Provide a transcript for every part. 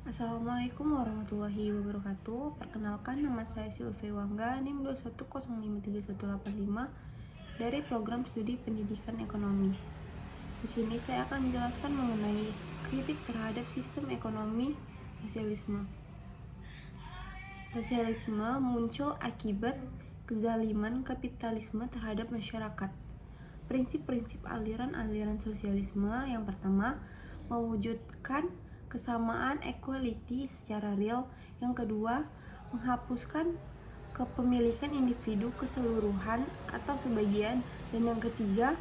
Assalamualaikum warahmatullahi wabarakatuh. Perkenalkan, nama saya Silvi Wangga, NIM 210533185 dari Program Studi Pendidikan Ekonomi. Di sini saya akan menjelaskan mengenai kritik terhadap sistem ekonomi sosialisme. Sosialisme muncul akibat kezaliman kapitalisme terhadap masyarakat. Prinsip-prinsip aliran-aliran sosialisme yang pertama, mewujudkan kesamaan equality secara real. Yang kedua, menghapuskan kepemilikan individu keseluruhan atau sebagian. Dan yang ketiga,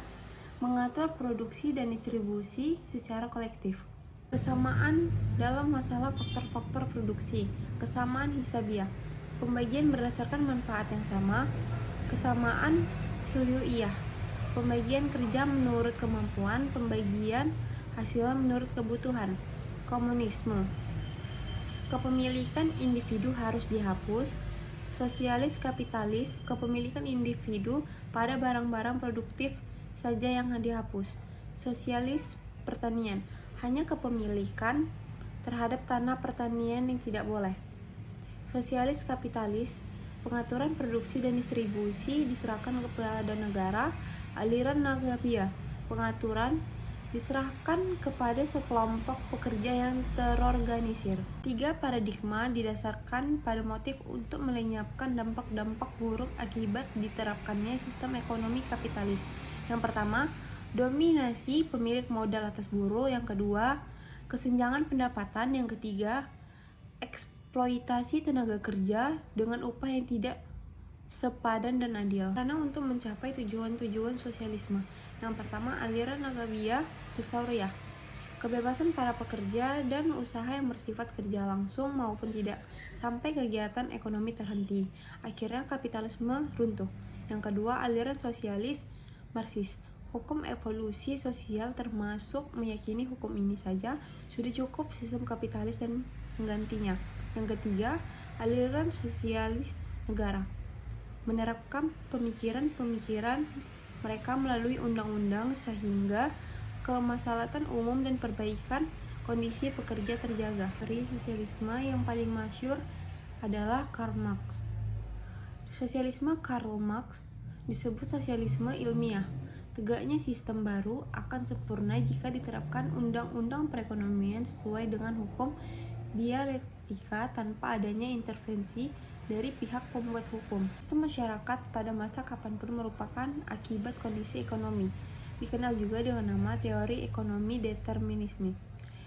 mengatur produksi dan distribusi secara kolektif. Kesamaan dalam masalah faktor-faktor produksi. Kesamaan hisabiah, pembagian berdasarkan manfaat yang sama. Kesamaan suyuiyah, pembagian kerja menurut kemampuan, pembagian hasilnya menurut kebutuhan. Komunisme, kepemilikan individu harus dihapus. Sosialis kapitalis, kepemilikan individu pada barang-barang produktif saja yang dihapus. Sosialis pertanian, hanya kepemilikan terhadap tanah pertanian yang tidak boleh. Sosialis kapitalis, pengaturan produksi dan distribusi diserahkan kepada negara. Aliran Nagabia, pengaturan diserahkan kepada sekelompok pekerja yang terorganisir. 3. Paradigma didasarkan pada motif untuk melenyapkan dampak-dampak buruk akibat diterapkannya sistem ekonomi kapitalis. Yang pertama, dominasi pemilik modal atas buruh. Yang kedua, kesenjangan pendapatan. Yang ketiga, eksploitasi tenaga kerja dengan upah yang tidak sepadan dan adil. Karena untuk mencapai tujuan-tujuan sosialisme. Yang pertama, aliran Nagabia Tesauriyah, kebebasan para pekerja dan usaha yang bersifat kerja langsung maupun tidak, sampai kegiatan ekonomi terhenti. Akhirnya kapitalisme runtuh. Yang kedua, aliran sosialis Marxis, hukum evolusi sosial, termasuk meyakini hukum ini saja sudah cukup sistem kapitalis dan menggantinya. Yang ketiga, aliran sosialis negara, menerapkan pemikiran-pemikiran mereka melalui undang-undang sehingga kemaslahatan umum dan perbaikan kondisi pekerja terjaga. Dari sosialisme yang paling masyhur adalah Karl Marx. Sosialisme Karl Marx disebut sosialisme ilmiah. Tegaknya sistem baru akan sempurna jika diterapkan undang-undang perekonomian sesuai dengan hukum dialektika tanpa adanya intervensi dari pihak pembuat hukum. Sistem masyarakat pada masa kapanpun merupakan akibat kondisi ekonomi. Dikenal juga dengan nama teori ekonomi determinisme.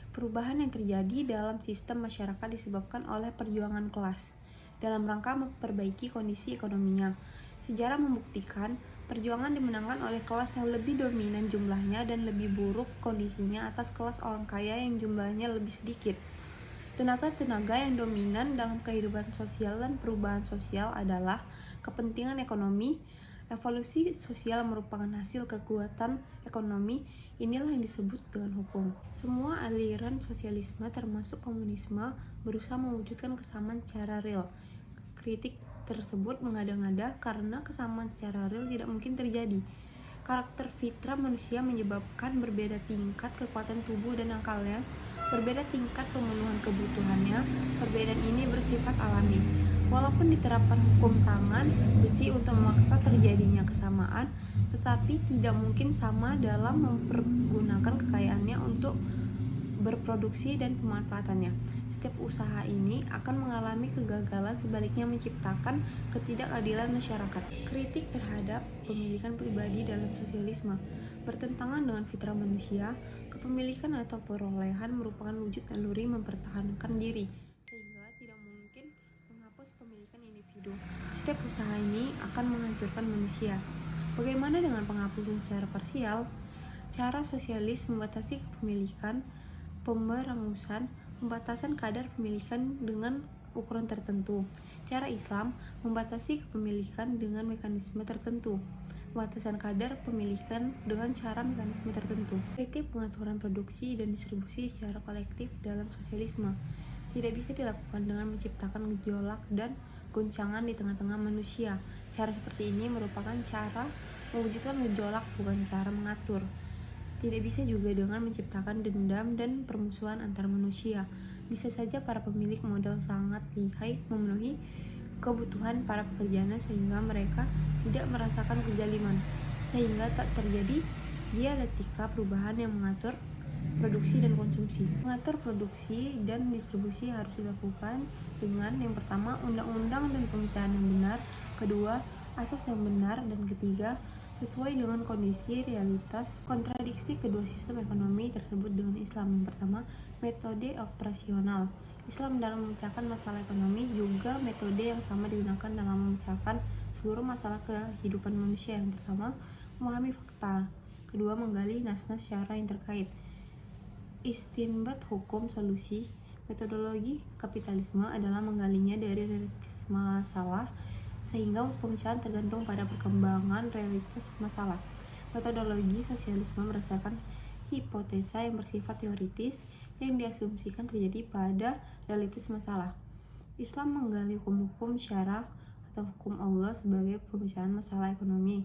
Perubahan yang terjadi dalam sistem masyarakat disebabkan oleh perjuangan kelas dalam rangka memperbaiki kondisi ekonominya. Sejarah membuktikan perjuangan dimenangkan oleh kelas yang lebih dominan jumlahnya dan lebih buruk kondisinya atas kelas orang kaya yang jumlahnya lebih sedikit. Tenaga-tenaga yang dominan dalam kehidupan sosial dan perubahan sosial adalah kepentingan ekonomi. Evolusi sosial merupakan hasil kekuatan ekonomi. Inilah yang disebut dengan hukum. Semua aliran sosialisme termasuk komunisme berusaha mewujudkan kesamaan secara real. Kritik tersebut mengada-ngada karena kesamaan secara real tidak mungkin terjadi. Karakter fitrah manusia menyebabkan berbeda tingkat kekuatan tubuh dan akalnya, berbeda tingkat pemenuhan kebutuhannya. Perbedaan ini bersifat alami. Walaupun diterapkan hukum tangan besi untuk memaksa terjadinya kesamaan, tetapi tidak mungkin sama dalam mempergunakan kekayaannya untuk berproduksi dan pemanfaatannya. Setiap usaha ini akan mengalami kegagalan, sebaliknya menciptakan ketidakadilan masyarakat. Kritik terhadap pemilikan pribadi dalam sosialisme bertentangan dengan fitrah manusia. Kepemilikan atau perolehan merupakan wujud naluri mempertahankan diri, sehingga tidak mungkin menghapus pemilikan individu. Setiap usaha ini akan menghancurkan manusia. Bagaimana dengan penghapusan secara parsial? Cara sosialis membatasi kepemilikan, pemberangusan, pembatasan kadar pemilikan dengan ukuran tertentu. Cara Islam membatasi kepemilikan dengan mekanisme tertentu. Pembatasan kadar pemilikan dengan cara mekanisme tertentu. Kritik pengaturan produksi dan distribusi secara kolektif dalam sosialisme tidak bisa dilakukan dengan menciptakan gejolak dan goncangan di tengah-tengah manusia. Cara seperti ini merupakan cara mewujudkan gejolak, bukan cara mengatur. Tidak bisa juga dengan menciptakan dendam dan permusuhan antar manusia. Bisa saja para pemilik modal sangat lihai memenuhi kebutuhan para pekerjanya sehingga mereka tidak merasakan kezaliman, sehingga tak terjadi dialektika perubahan yang mengatur produksi dan konsumsi. Mengatur produksi dan distribusi harus dilakukan dengan yang pertama, undang-undang dan pemecahan yang benar, kedua, asas yang benar, dan ketiga, sesuai dengan kondisi realitas. Kontradiksi kedua sistem ekonomi tersebut dengan Islam. Yang pertama, metode operasional. Islam dalam memecahkan masalah ekonomi juga metode yang sama digunakan dalam memecahkan seluruh masalah kehidupan manusia. Yang pertama, memahami fakta. Kedua, menggali nas-nas syara yang terkait. Istinbat hukum solusi. Metodologi kapitalisme adalah menggalinya dari realitas masalah sehingga pemecahan tergantung pada perkembangan realitas masalah. Metodologi sosialisme berdasarkan hipotesa yang bersifat teoritis yang diasumsikan terjadi pada realitas masalah. Islam menggali hukum-hukum syara atau hukum Allah sebagai pemecahan masalah ekonomi.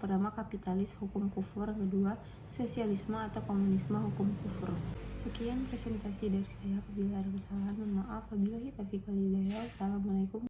Pertama, kapitalis hukum kufur, kedua, sosialisme atau komunisme hukum kufur. Sekian presentasi dari saya. Apabila ada kesalahan, mohon maaf. Wabillahi taufiq wal hidayah. Assalamualaikum.